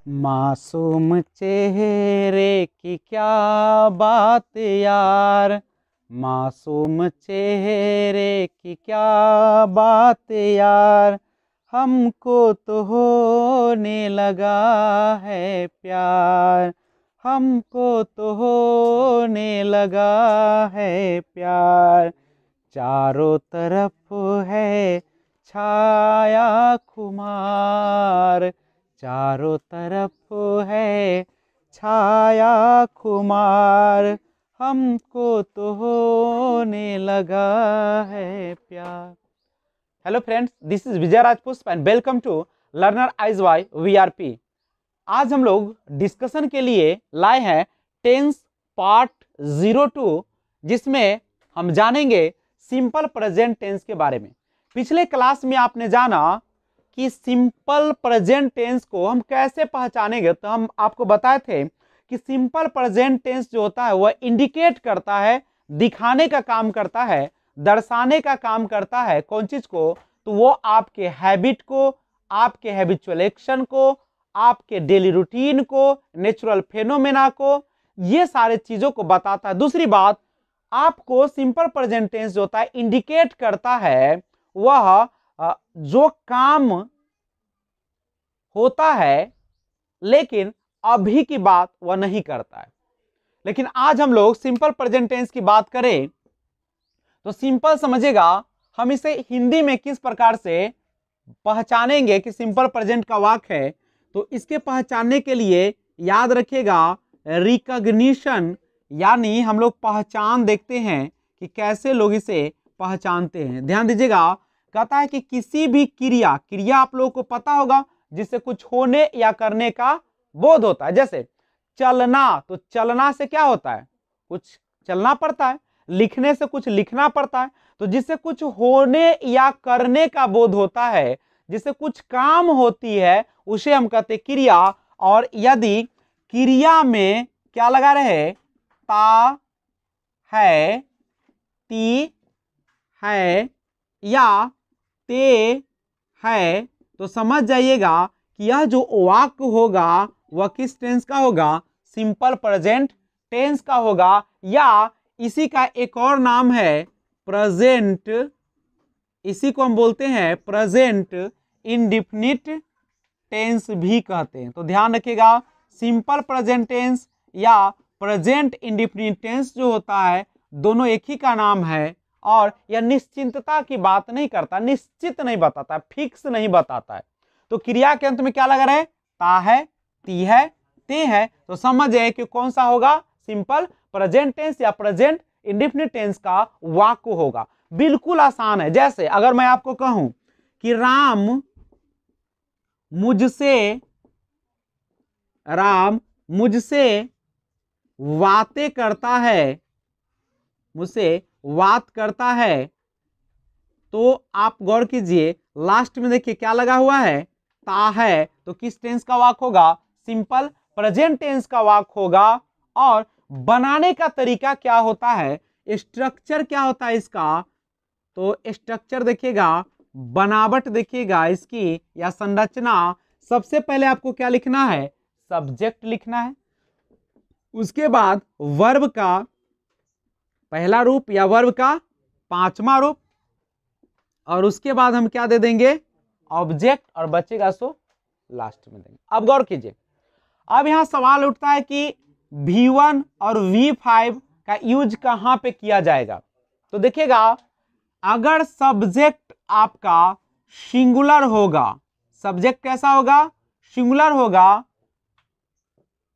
मासूम चेहरे की क्या बात यार, मासूम चेहरे की क्या बात यार, हमको तो होने लगा है प्यार, हमको तो होने लगा है प्यार। चारों तरफ है छाया खुमार, चारों तरफ है छाया खुमार, हमको तो होने लगा है प्यार। Hello friends, this is Vijay Rajpushp and welcome to learner eyes Y VRP. आज हम लोग डिस्कशन के लिए लाए हैं टेंस पार्ट 02, जिसमें हम जानेंगे सिंपल प्रेजेंट टेंस के बारे में। पिछले क्लास में आपने जाना कि सिंपल प्रेजेंट टेंस को हम कैसे पहचानेंगे, तो हम आपको बताए थे कि सिंपल प्रेजेंट टेंस जो होता है वह इंडिकेट करता है, दिखाने का काम करता है, दर्शाने का काम करता है। कौन चीज को? तो वो आपके हैबिट को, आपके हैबिचुअल एक्शन को, आपके डेली रूटीन को, नेचुरल फेनोमेना को, ये सारे चीजों को बताता है। दूसरी बात, आपको सिंपल प्रेजेंट टेंस जो होता है इंडिकेट करता है वह जो काम होता है लेकिन अभी की बात वह नहीं करता है। लेकिन आज हम लोग सिंपल प्रेजेंट टेंस की बात करें तो सिंपल समझेगा, हम इसे हिंदी में किस प्रकार से पहचानेंगे कि सिंपल प्रेजेंट का वाक्य है। तो इसके पहचानने के लिए याद रखिएगा रिकॉग्निशन, यानी हम लोग पहचान देखते हैं कि कैसे लोग इसे पहचानते हैं। ध्यान दीजिएगा, कहता है कि किसी भी क्रिया, क्रिया आप लोगों को पता होगा जिससे कुछ होने या करने का बोध होता है। जैसे चलना, तो चलना से क्या होता है? कुछ चलना पड़ता है। लिखने से कुछ लिखना पड़ता है। तो जिससे कुछ होने या करने का बोध होता है, जिससे कुछ काम होती है, उसे हम कहते क्रिया। और यदि क्रिया में क्या लगा रहे? ता है, ती है या ते है, तो समझ जाइएगा कि यह जो वाक्य होगा वह किस टेंस का होगा? सिंपल प्रेजेंट टेंस का होगा। या इसी का एक और नाम है प्रेजेंट, इसी को हम बोलते हैं प्रेजेंट इंडेफिनिट टेंस भी कहते हैं। तो ध्यान रखिएगा, सिंपल प्रेजेंट टेंस या प्रेजेंट इंडेफिनिट टेंस जो होता है, दोनों एक ही का नाम है। और यह निश्चिंतता की बात नहीं करता, निश्चित नहीं बताता, फिक्स नहीं बताता है। तो क्रिया के अंत में क्या लगा रहे? ता है, ती है, ते है, तो समझ जाए कि कौन सा होगा? सिंपल प्रेजेंट टेंस या प्रेजेंट इंडेफिनिट टेंस का वाक्य होगा। बिल्कुल आसान है। जैसे अगर मैं आपको कहूं कि राम मुझसे बातें करता है, मुझसे बात करता है, तो आप गौर कीजिए लास्ट में देखिए क्या लगा हुआ है? ता है। तो किस टेंस का वाक्य होगा? सिंपल प्रेजेंट टेंस का वाक्य होगा। और बनाने का तरीका क्या होता है, स्ट्रक्चर क्या होता है इसका? तो स्ट्रक्चर देखिएगा, बनावट देखिएगा इसकी या संरचना। सबसे पहले आपको क्या लिखना है? सब्जेक्ट लिखना है। उसके बाद वर्ब का पहला रूप या वर्ब का पांचवा रूप, और उसके बाद हम क्या दे देंगे? ऑब्जेक्ट, और बचेगा सो लास्ट में देंगे। अब गौर कीजिए, अब यहां सवाल उठता है कि V1 और V5 का यूज कहां पे किया जाएगा। तो देखिएगा, अगर सब्जेक्ट आपका सिंगुलर होगा, सब्जेक्ट कैसा होगा? सिंगुलर होगा।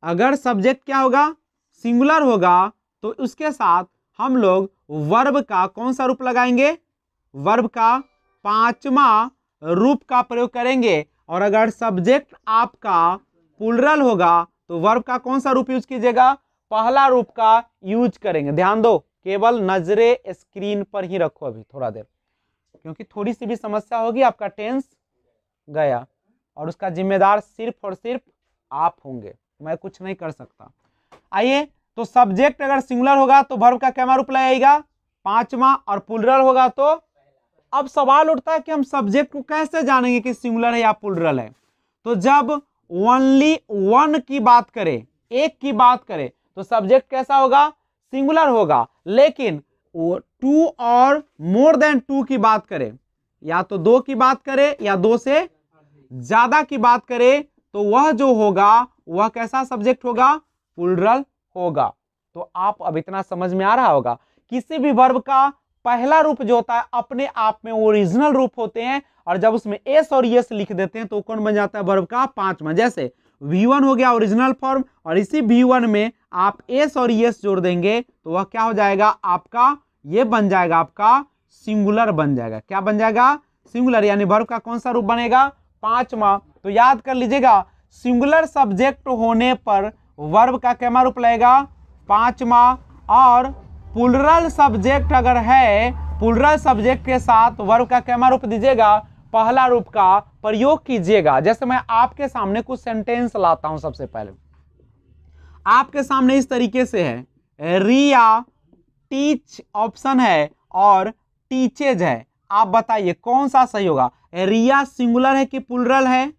अगर सब्जेक्ट क्या होगा? सिंगुलर होगा, तो उसके साथ हम लोग वर्ब का कौन सा रूप लगाएंगे? वर्ब का पांचवा रूप का प्रयोग करेंगे। और अगर सब्जेक्ट आपका प्लुरल होगा तो वर्ब का कौन सा रूप यूज कीजिएगा? पहला रूप का यूज करेंगे। ध्यान दो, केवल नजरे स्क्रीन पर ही रखो अभी थोड़ा देर, क्योंकि थोड़ी सी भी समस्या होगी आपका टेंस गया, और उसका जिम्मेदार सिर्फ और सिर्फ आप होंगे, मैं कुछ नहीं कर सकता। आइए, तो सब्जेक्ट अगर सिंगुलर होगा तो वर्ब का क्या रूप लगेगा? पांचवा, और प्लुरल होगा तो। अब सवाल उठता है कि हम सब्जेक्ट को कैसे जानेंगे कि सिंगुलर है या प्लुरल है? तो जब ओनली वन की बात करें, एक की बात करें, तो सब्जेक्ट कैसा होगा? सिंगुलर होगा। लेकिन टू और मोर देन टू की बात करें, या तो दो की बात करें या दो से ज्यादा की बात करें, तो वह जो होगा वह कैसा सब्जेक्ट होगा? प्लूरल होगा। तो आप अब इतना समझ में आ रहा होगा, किसी भी वर्ब का पहला रूप जो होता है अपने आप में ओरिजिनल रूप होते हैं, और जब उसमें एस और यस लिख देते हैं तो कौन बन जाता है? वर्ब का पांचवा। जैसे V1 हो गया ओरिजिनल फॉर्म, और इसी V1 में आप एस और यस जोड़ देंगे तो वह क्या हो जाएगा आपका? ये बन जाएगा आपका सिंगुलर बन जाएगा। क्या बन जाएगा? सिंगुलर। यानी वर्ब का कौन सा रूप बनेगा? पांचवा। तो याद कर लीजिएगा, सिंगुलर सब्जेक्ट होने पर वर्ब का क्या रूप लगेगा? पांचवा। और प्लूरल सब्जेक्ट अगर है, प्लूरल सब्जेक्ट के साथ वर्ब का क्या रूप दीजिएगा? पहला रूप का प्रयोग कीजिएगा। जैसे मैं आपके सामने कुछ सेंटेंस लाता हूं। सबसे पहले आपके सामने इस तरीके से है, रिया टीच ऑप्शन है और टीचेज है। आप बताइए कौन सा सही होगा? रिया सिंगुलर है कि प्लूरल है?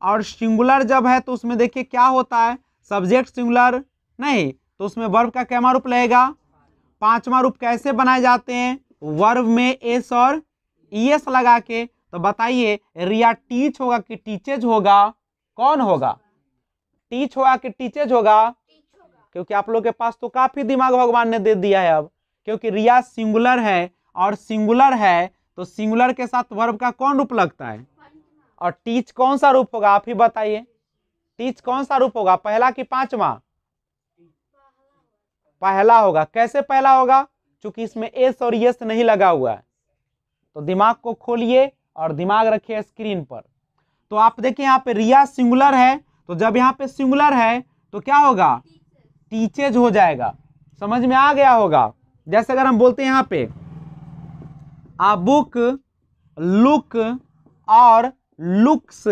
और सिंगुलर जब है तो उसमें देखिए क्या होता है? सब्जेक्ट सिंगुलर नहीं, तो उसमें वर्ब का क्या रूप लगेगा? पांचवा रूप कैसे बनाए जाते हैं? वर्ब में एस और ईएस लगा के। तो बताइए रिया टीच होगा कि टीचेज होगा? कौन होगा? टीच होगा कि टीचेज होगा? क्योंकि आप लोग के पास तो काफी दिमाग भगवान ने दे दिया है अब, क्योंकि रिया सिंगुलर है, और सिंगुलर है तो सिंगुलर के साथ वर्ब का कौन रूप लगता है? और टीच कौन सा रूप होगा? आप ही बताइए, टीच कौन सा रूप होगा? पहला कि पांचवा? पहला होगा। कैसे पहला होगा? क्योंकि इसमें एस और यस नहीं लगा हुआ है। तो दिमाग को खोलिए और दिमाग रखिए स्क्रीन पर। तो आप देखिए यहाँ पे रिया सिंगुलर है, तो जब यहाँ पे सिंगुलर है तो क्या होगा? टीचेज हो जाएगा। समझ में आ गया होगा। जैसे अगर हम बोलते हैं यहाँ पे आ बुक, लुक और लुक्स,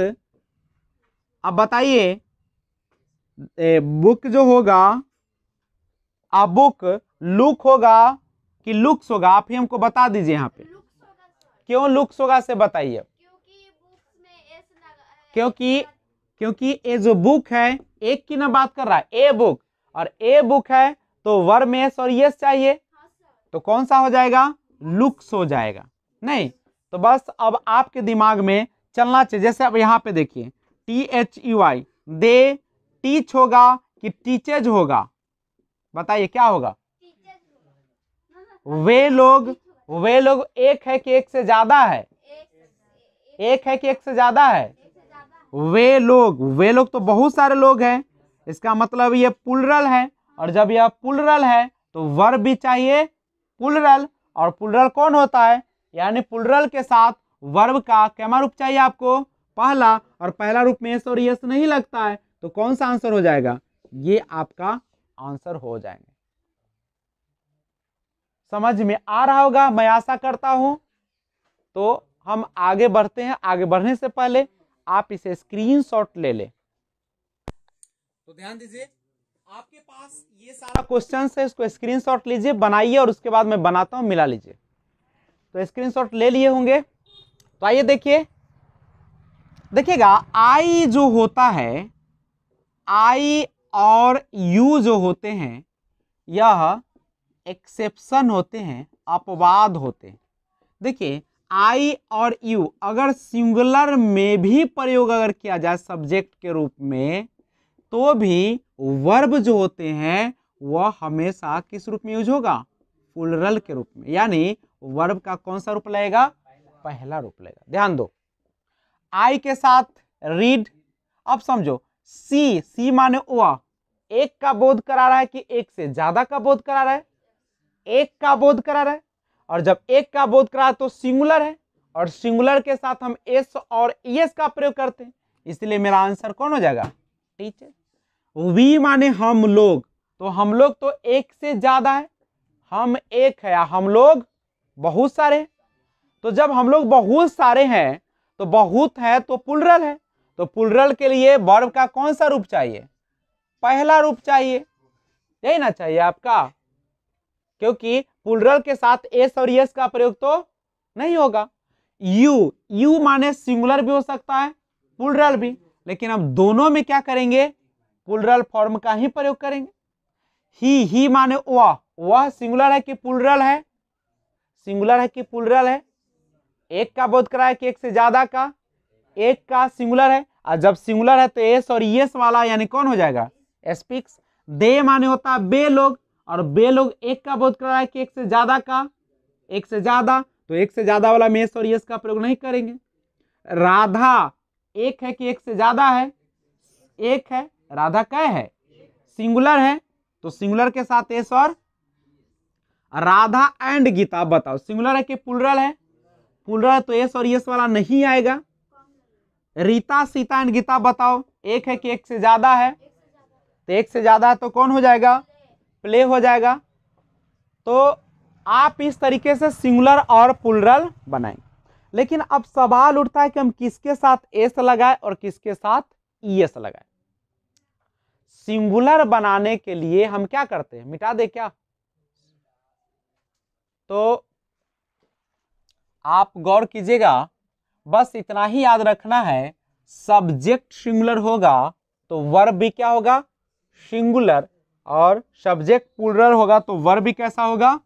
अब बताइए बुक जो होगा, आ बुक लुक होगा कि लुक्स होगा? आप ही हमको बता दीजिए यहाँ पे। क्यों लुक्स होगा से बताइए। क्योंकि ये जो बुक है, एक की ना बात कर रहा है, ए बुक, और ए बुक है तो वर्ब में एस और यस चाहिए, तो कौन सा हो जाएगा? लुक्स हो जाएगा। नहीं तो बस अब आपके दिमाग में चलना चाहिए। जैसे अब यहाँ पे देखिए THEY, दे टीच होगा कि टीचेज होगा? बताइए क्या होगा? वे लोग एक है कि एक से ज्यादा है? एक है कि एक से ज्यादा है? वे लोग तो बहुत सारे लोग हैं, इसका मतलब ये प्लूरल है, और जब यह प्लूरल है तो वर्ब भी चाहिए प्लूरल, और प्लूरल कौन होता है? यानी प्लूरल के साथ वर्ब का क्या रूप चाहिए आपको? पहला, और पहला रूप में एस और यस नहीं लगता है, तो कौन सा आंसर हो जाएगा? ये आपका आंसर हो जाएंगे। समझ में आ रहा होगा मैं आशा करता हूं। तो हम आगे बढ़ते हैं। आगे बढ़ने से पहले आप इसे स्क्रीनशॉट ले लें। तो ध्यान दीजिए, आपके पास ये सारा क्वेश्चन है, इसको स्क्रीनशॉट लीजिए, बनाइए, और उसके बाद मैं बनाता हूं, मिला लीजिए। तो स्क्रीनशॉट ले लिए होंगे। तो आइए देखिएगा, आई जो होता है, आई और यू जो होते हैं, यह एक्सेप्शन होते हैं, अपवाद होते हैं। देखिए आई और यू अगर सिंगुलर में भी प्रयोग अगर किया जाए सब्जेक्ट के रूप में, तो भी वर्ब जो होते हैं वह हमेशा किस रूप में यूज होगा? प्लूरल के रूप में। यानी वर्ब का कौन सा रूप लगेगा? पहला रूप लगेगा। ध्यान दो, आई के साथ रीड। अब समझो, सी माने वह एक का बोध करा रहा है कि एक से ज्यादा का बोध करा रहा है? एक का बोध करा रहा है, और जब एक का बोध करा तो सिंगुलर है, और सिंगुलर के साथ हम एस और एस का प्रयोग करते हैं, इसलिए मेरा आंसर कौन हो जाएगा? टीचर। वी माने हम लोग, तो हम लोग तो एक से ज्यादा है, हम एक है, हम लोग बहुत सारे। तो जब हम लोग बहुत सारे हैं तो बहुत है तो प्लूरल है, तो प्लूरल के लिए वर्ब का कौन सा रूप चाहिए? पहला रूप चाहिए, यही ना चाहिए आपका, क्योंकि प्लूरल के साथ एस और यस का प्रयोग तो नहीं होगा। यू माने सिंगुलर भी हो सकता है, प्लूरल भी। लेकिन अब दोनों में क्या करेंगे, प्लूरल फॉर्म का ही प्रयोग करेंगे। ही माने वह सिंगुलर है कि प्लूरल है, सिंगुलर है कि प्लूरल है। एक का बोध करा है कि एक से ज्यादा का, एक का सिंगुलर है, और जब सिंगुलर है तो एस और यस वाला यानी कौन हो जाएगा, स्पीक्स। दे माने होता है बे लोग, और बे लोग एक का बोध करा है कि एक से ज्यादा का, एक से ज्यादा, तो एक से ज्यादा वाला में एस और यस का प्रयोग नहीं करेंगे। राधा एक है कि एक से ज्यादा है, एक है, राधा कै है, सिंगुलर है, तो सिंगुलर के साथ एस और। राधा एंड गीता, बताओ सिंगुलर है कि प्लूरल है, प्लूरल है तो एस और यस वाला नहीं आएगा। रीता सीता एंड गीता, बताओ एक है कि एक से ज्यादा है, तो एक से ज्यादा है तो कौन हो जाएगा, प्ले हो जाएगा। तो आप इस तरीके से सिंगुलर और प्लूरल बनाएं। लेकिन अब सवाल उठता है कि हम किसके साथ एस लगाए और किसके साथ ईएस लगाए। सिंगुलर बनाने के लिए हम क्या करते हैं, मिटा दे क्या, तो आप गौर कीजिएगा, बस इतना ही याद रखना है, सब्जेक्ट सिंगुलर होगा तो वर्ब भी क्या होगा, सिंगुलर, और सब्जेक्ट प्लूरल होगा तो वर्ब भी कैसा होगा।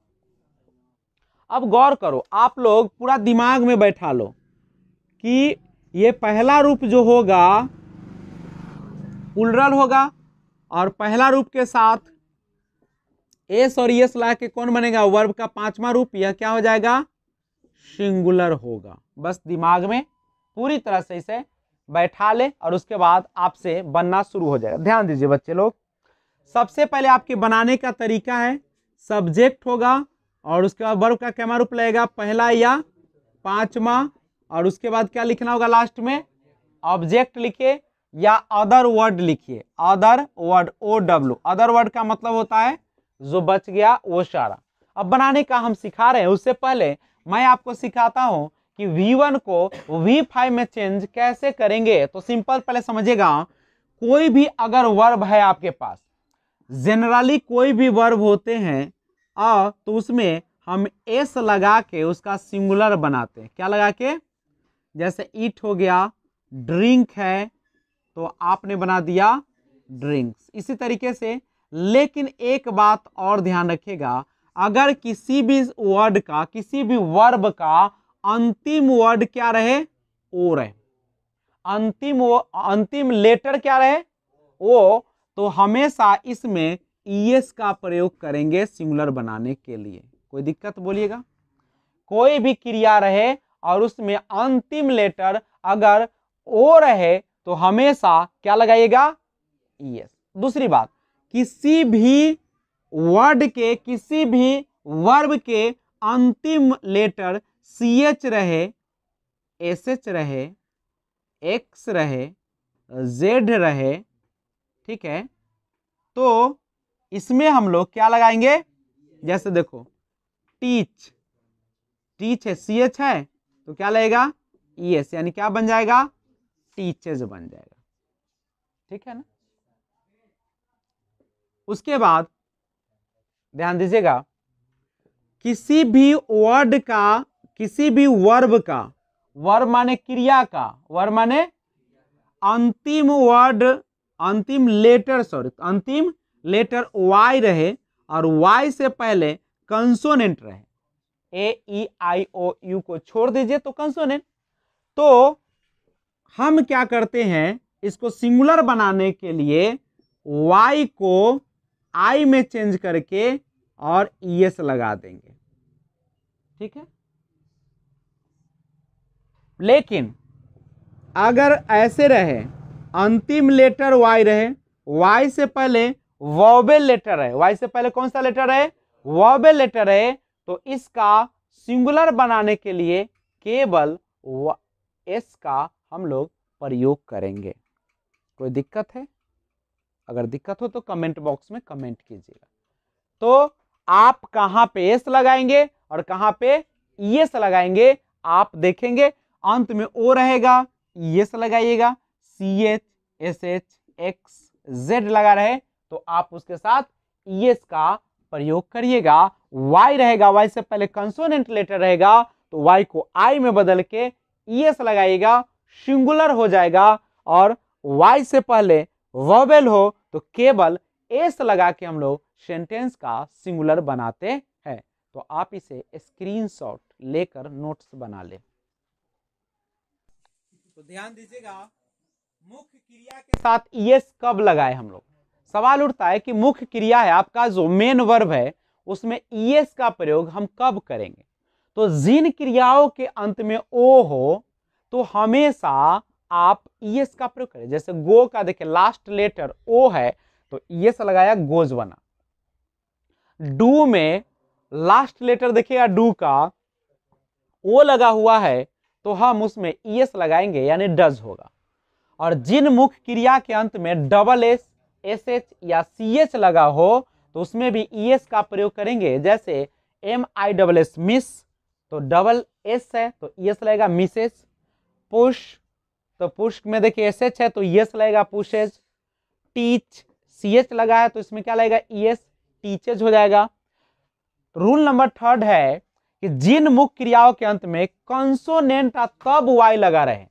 अब गौर करो, आप लोग पूरा दिमाग में बैठा लो कि ये पहला रूप जो होगा प्लूरल होगा, और पहला रूप के साथ एस और यस ला के कौन बनेगा, वर्ब का पांचवा रूप, यह क्या हो जाएगा, सिंगुलर होगा। बस दिमाग में पूरी तरह से इसे बैठा ले और उसके बाद आपसे बनना शुरू हो जाएगा। ध्यान दीजिए बच्चे लोग, सबसे पहले आपके बनाने का तरीका है, सब्जेक्ट होगा और उसके बाद वर्ब का क्या रूप लगेगा, पहला या पांचवा, और उसके बाद क्या लिखना होगा लास्ट में, ऑब्जेक्ट लिखिए या अदर वर्ड लिखिए, other word, OW, other word का मतलब होता है जो बच गया वो सारा। अब बनाने का हम सिखा रहे हैं, उससे पहले मैं आपको सिखाता हूं कि V1 को V5 में चेंज कैसे करेंगे। तो सिंपल पहले समझिएगा, कोई भी अगर वर्ब है आपके पास, जनरली कोई भी वर्ब होते हैं तो उसमें हम एस लगा के उसका सिंगुलर बनाते हैं। क्या लगा के, जैसे ईट हो गया, ड्रिंक है तो आपने बना दिया ड्रिंक्स, इसी तरीके से। लेकिन एक बात और ध्यान रखिएगा, अगर किसी भी वर्ड का, किसी भी वर्ब का अंतिम वर्ड क्या रहे, ओ रहे, अंतिम लेटर क्या रहे, ओ, तो हमेशा इसमें ईएस का प्रयोग करेंगे सिंगुलर बनाने के लिए। कोई दिक्कत बोलिएगा, कोई भी क्रिया रहे और उसमें अंतिम लेटर अगर ओ रहे तो हमेशा क्या लगाइएगा, ईएस। दूसरी बात, किसी भी वर्ड के, किसी भी वर्ब के अंतिम लेटर CH रहे, SH रहे, X रहे, Z रहे, ठीक है, तो इसमें हम लोग क्या लगाएंगे, जैसे देखो टीच, टीच है, CH है तो क्या लगेगा, ES, यानी क्या बन जाएगा, टीचर्स बन जाएगा, ठीक है ना। उसके बाद ध्यान दीजिएगा, किसी भी वर्ड का, किसी भी वर्ब का, वर्ब माने क्रिया का, वर्ब माने अंतिम वर्ड, अंतिम लेटर, सॉरी अंतिम लेटर Y रहे और Y से पहले कंसोनेंट रहे, A-E-I-O-U को छोड़ दीजिए तो कंसोनेंट। तो हम क्या करते हैं, इसको सिंगुलर बनाने के लिए Y को I में चेंज करके और ES लगा देंगे, ठीक है। लेकिन अगर ऐसे रहे, अंतिम लेटर Y रहे, Y से पहले वॉवेल लेटर है, Y से पहले कौन सा लेटर है, वॉवेल लेटर है, तो इसका सिंगुलर बनाने के लिए केवल S का हम लोग प्रयोग करेंगे। कोई दिक्कत है, अगर दिक्कत हो तो कमेंट बॉक्स में कमेंट कीजिएगा। तो आप कहां पे एस लगाएंगे और कहां पे ईएस लगाएंगे, आप देखेंगे अंत में ओ रहेगा, ईएस लगाइएगा, CH, SH, X, Z लगा रहे तो आप उसके साथ ईएस का प्रयोग करिएगा। Y रहेगा, Y से पहले कंसोनेंट लेटर रहेगा तो Y को I में बदल के ईएस लगाइएगा, सिंगुलर हो जाएगा और वाई से पहले वोवेल हो तो केवल एस लगा के हम लोग सेंटेंस का सिंगुलर बनाते हैं। तो आप इसे स्क्रीनशॉट लेकर नोट्स बना ले। तो ध्यान दीजिएगा, मुख्य क्रिया के साथ ईएस कब लगाए हम लोग। सवाल उठता है कि मुख्य क्रिया है आपका जो मेन वर्ब है उसमें ईएस का प्रयोग हम कब करेंगे। तो जिन क्रियाओं के अंत में ओ हो तो हमेशा आप ईएस का प्रयोग करें। जैसे गो का देखिए लास्ट लेटर ओ है तो ईएस लगाया गोज बना। डू में लास्ट लेटर देखिएगा डू का ओ लगा हुआ है तो हम उसमें ईएस लगाएंगे यानी डज होगा। और जिन मुख्य क्रिया के अंत में डबल एस, एस एच या सी एच लगा हो तो उसमें भी ईएस का प्रयोग करेंगे। जैसे M I double S miss तो डबल एस है तो ईएस लगेगा मिसेस। पुश तो पुश में देखिए एस एच है तो ईएस लगेगा पुशेज। टीच सी एच लगा है तो इसमें क्या लगेगा ईएस टीचेज हो जाएगा। रूल नंबर 3 है कि जिन मुख्य क्रियाओं के अंत में कंसोनेंट का तब वाई लगा रहे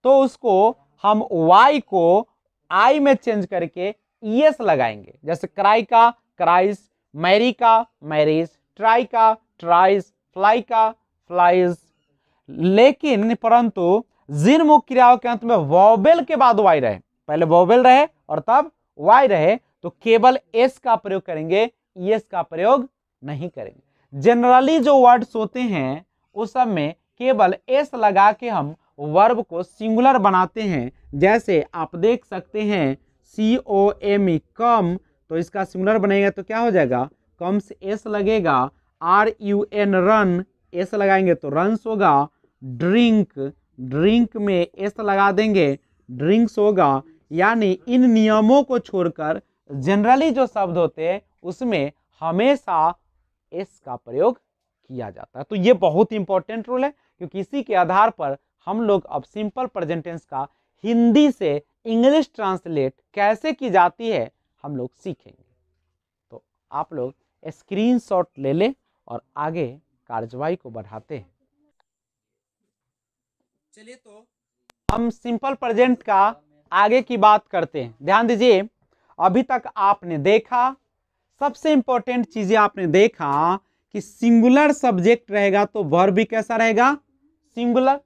तो उसको हम वाई को आई में चेंज करके ईएस लगाएंगे। जैसे क्राई का क्राइस, मैरी का मैरिज, ट्राई का ट्राइज, फ्लाई का फ्लाइज। लेकिन परंतु जिन मुख्य क्रियाओं के अंत में वोवेल के बाद वाई रहे, पहले वोवेल रहे और तब वाई रहे तो केवल एस का प्रयोग करेंगे, ईएस का प्रयोग नहीं करेंगे। जनरली जो वर्ड्स होते हैं उस सब में केवल एस लगा के हम वर्ब को सिंगुलर बनाते हैं। जैसे आप देख सकते हैं COME कम तो इसका सिंगुलर बनेगा तो क्या हो जाएगा कम से एस लगेगा। RUN रन एस लगाएंगे तो रन्स होगा। ड्रिंक ड्रिंक में एस लगा देंगे ड्रिंक्स होगा। यानी इन नियमों को छोड़कर जनरली जो शब्द होते हैं उसमें हमेशा एस का प्रयोग किया जाता है। तो ये बहुत इंपॉर्टेंट रूल है क्योंकि इसी के आधार पर हम लोग अब सिंपल प्रेजेंट टेंस का हिंदी से इंग्लिश ट्रांसलेट कैसे की जाती है हम लोग सीखेंगे। तो आप लोग स्क्रीनशॉट ले लें और आगे कार्यवाही को बढ़ाते हैं। चलिए तो हम सिंपल प्रेजेंट का आगे की बात करते हैं। ध्यान दीजिए, अभी तक आपने देखा सबसे इंपॉर्टेंट चीजें आपने देखा कि सिंगुलर सब्जेक्ट रहेगा तो वर्ब भी कैसा रहेगा सिंगुलर।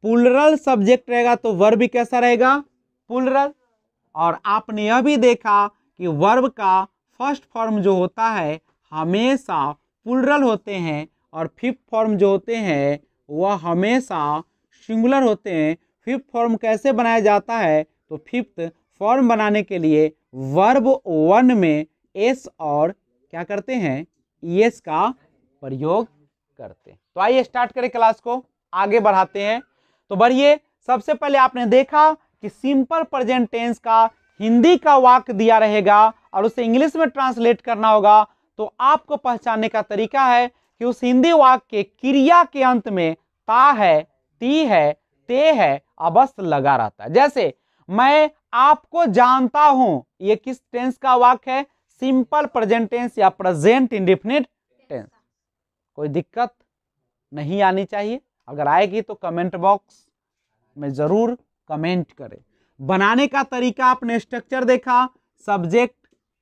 प्लूरल सब्जेक्ट रहेगा तो वर्ब भी कैसा रहेगा प्लूरल। और आपने यह भी देखा कि वर्ब का फर्स्ट फॉर्म जो होता है हमेशा प्लूरल होते हैं और फिफ्थ फॉर्म जो होते हैं वह हमेशा सिंगुलर होते हैं। फिफ्थ फॉर्म कैसे बनाया जाता है तो फिफ्थ फॉर्म बनाने के लिए वर्ब 1 में एस और क्या करते हैं ईएस का प्रयोग करते हैं। तो आइए स्टार्ट करें, क्लास को आगे बढ़ाते हैं। तो बढ़िए, सबसे पहले आपने देखा कि सिंपल प्रेजेंट टेंस का हिंदी का वाक्य दिया रहेगा और उसे इंग्लिश में ट्रांसलेट करना होगा। तो आपको पहचानने का तरीका है कि उस हिंदी वाक्य के क्रिया के अंत में ता है, ती है, ते है अवश्य लगा रहता है। जैसे मैं आपको जानता हूं, ये किस टेंस का वाक्य है सिंपल प्रेजेंट टेंस या प्रेजेंट इंडेफिनिट टेंस। कोई दिक्कत नहीं आनी चाहिए, अगर आएगी तो कमेंट बॉक्स में जरूर कमेंट करें। बनाने का तरीका आपने स्ट्रक्चर देखा, सब्जेक्ट,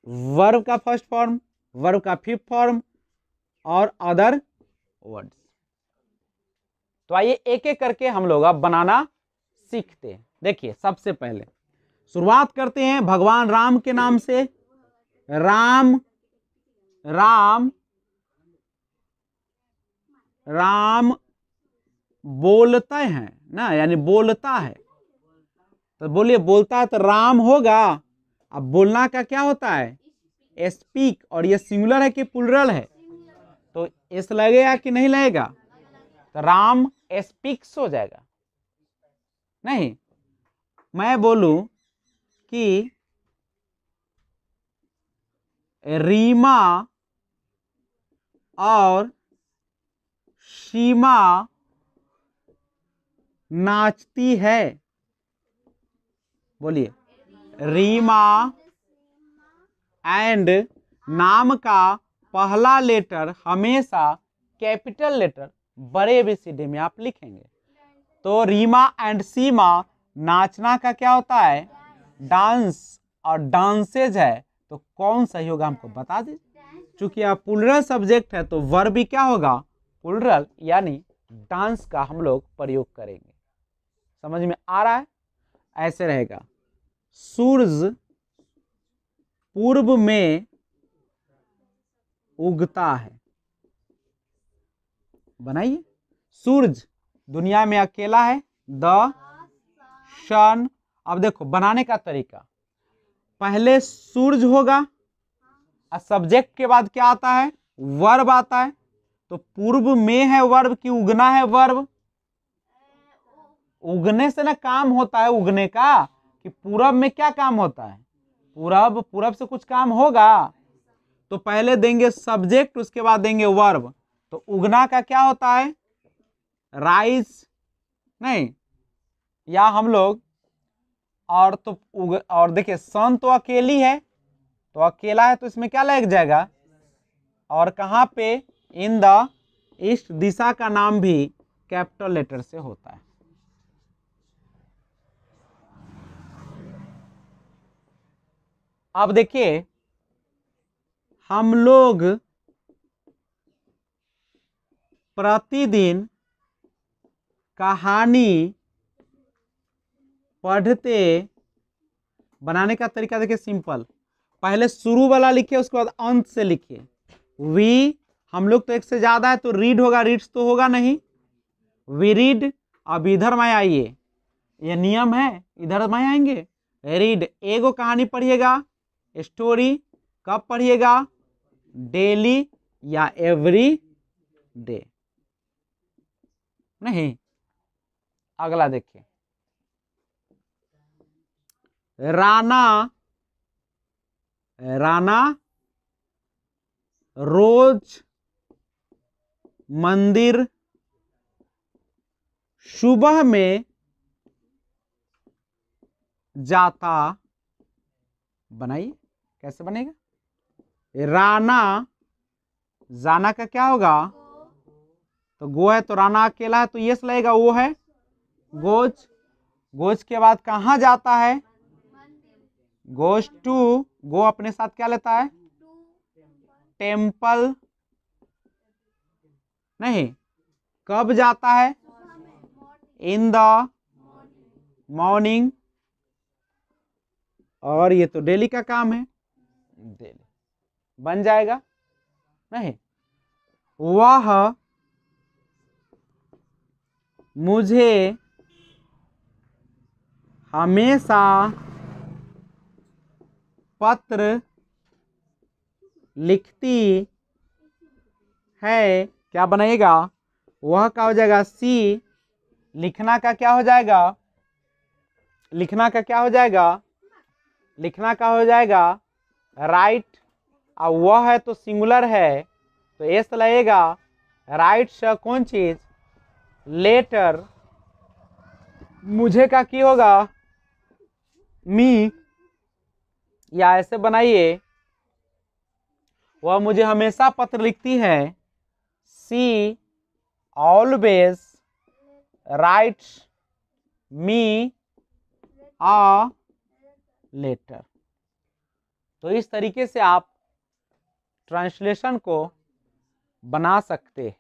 वर्ब का फर्स्ट फॉर्म, वर्ब का फिफ्थ फॉर्म और अदर वर्ड्स। तो आइए एक एक करके हम लोग अब बनाना सीखते हैं। देखिए सबसे पहले शुरुआत करते हैं भगवान राम के नाम से। राम राम राम बोलते हैं ना, यानी बोलता है। तो बोलिए बोलता है तो राम होगा। अब बोलना का क्या होता है स्पीक, और ये सिंगुलर है कि प्लूरल है तो इस लगेगा कि नहीं लगेगा तो राम स्पीक्स हो जाएगा। नहीं, मैं बोलूं कि रीमा और सीमा नाचती है। बोलिए रीमा एंड नाम का पहला लेटर हमेशा कैपिटल लेटर बड़े ABCD में आप लिखेंगे। तो रीमा एंड सीमा नाचना का क्या होता है? डांस, और डांसेज है तो कौन सही होगा हमको बता दीजिए। चूंकि यह प्लूरल सब्जेक्ट है तो वर्ब भी क्या होगा? प्लूरल, यानी डांस का हम लोग प्रयोग करेंगे। समझ में आ रहा है? ऐसे रहेगा, सूरज पूर्व में उगता है। बनाइए, सूरज दुनिया में अकेला है, द सन। अब देखो बनाने का तरीका, पहले सूरज होगा और सब्जेक्ट के बाद क्या आता है? वर्ब आता है। तो पूर्व में है वर्ब कि उगना है वर्ब? उगने से ना काम होता है, उगने का। कि पूरब में क्या काम होता है? पूरब, पूरब से कुछ काम होगा। तो पहले देंगे सब्जेक्ट, उसके बाद देंगे वर्ब। तो उगना का क्या होता है? राइज, नहीं, या हम लोग और तो और देखिए सन तो अकेली है, तो अकेला है तो इसमें क्या लग जाएगा? और कहां पे? इन द ईस्ट, दिशा का नाम भी कैपिटल लेटर से होता है। अब देखिए, हम लोग प्रतिदिन कहानी पढ़ते। बनाने का तरीका देखिए सिंपल, पहले शुरू वाला लिखिए, उसके बाद अंत से लिखिए। वी, हम लोग तो एक से ज्यादा है तो रीड होगा, रीड्स तो होगा नहीं। We read. अब इधर में आइए, ये नियम है, इधर में आएंगे। रीड, एगो कहानी पढ़िएगा, स्टोरी। कब पढ़िएगा? डेली या एवरी डे। नहीं, अगला देखिए, राना, राना रोज मंदिर सुबह में जाता। बनाइए, कैसे बनेगा? राना, जाना का क्या होगा? तो गो है तो राना अकेला है तो यस लगेगा, वो है गोज। गोज के बाद कहां जाता है? गोज टू, गो अपने साथ क्या लेता है? टेम्पल। नहीं, कब जाता है? In the morning. और ये तो डेली का काम है, डेली बन जाएगा। नहीं, वह मुझे हमेशा पत्र लिखती है। क्या बनाइएगा? वह क्या हो जाएगा? सी। लिखना का क्या हो जाएगा? लिखना का क्या हो जाएगा? लिखना का हो जाएगा राइट। और वह है तो सिंगुलर है तो एस लगेगा। राइट से कौन चीज? लेटर। मुझे का की होगा? मी। या ऐसे बनाइए, वह मुझे हमेशा पत्र लिखती है। She always writes me a letter. तो इस तरीके से आप ट्रांसलेशन को बना सकते हैं।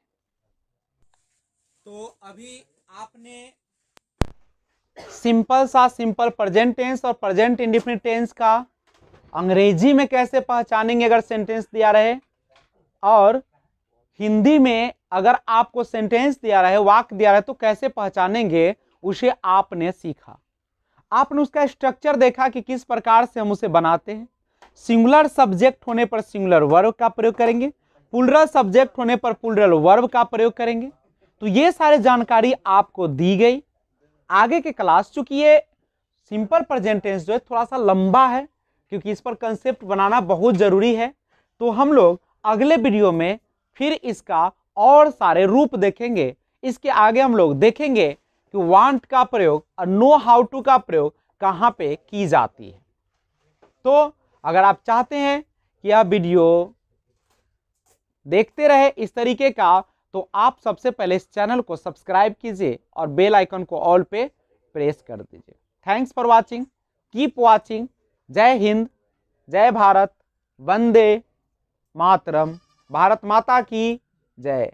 तो अभी आपने सिंपल प्रेजेंट टेंस और प्रेजेंट इंडेफिनिट टेंस का अंग्रेजी में कैसे पहचानेंगे अगर सेंटेंस दिया रहे, और हिंदी में अगर आपको सेंटेंस दिया रहे, वाक्य दिया रहे तो कैसे पहचानेंगे, उसे आपने सीखा। आपने उसका स्ट्रक्चर देखा कि किस प्रकार से हम उसे बनाते हैं। सिंगुलर सब्जेक्ट होने पर सिंगुलर वर्ब का प्रयोग करेंगे, प्लूरल सब्जेक्ट होने पर प्लूरल वर्ब का प्रयोग करेंगे। तो ये सारी जानकारी आपको दी गई। आगे के क्लास, चूंकि ये सिंपल प्रेजेंट टेंस जो है थोड़ा सा लंबा है, क्योंकि इस पर कंसेप्ट बनाना बहुत जरूरी है, तो हम लोग अगले वीडियो में फिर इसका और सारे रूप देखेंगे। इसके आगे हम लोग देखेंगे कि वांट का प्रयोग और नो हाउ टू का प्रयोग कहां पे की जाती है। तो अगर आप चाहते हैं कि यह वीडियो देखते रहे इस तरीके का, तो आप सबसे पहले इस चैनल को सब्सक्राइब कीजिए और बेल आइकन को ऑल पे प्रेस कर दीजिए। Thanks for watching, keep watching. जय हिंद, जय भारत, वंदे मातरम, भारत माता की जय।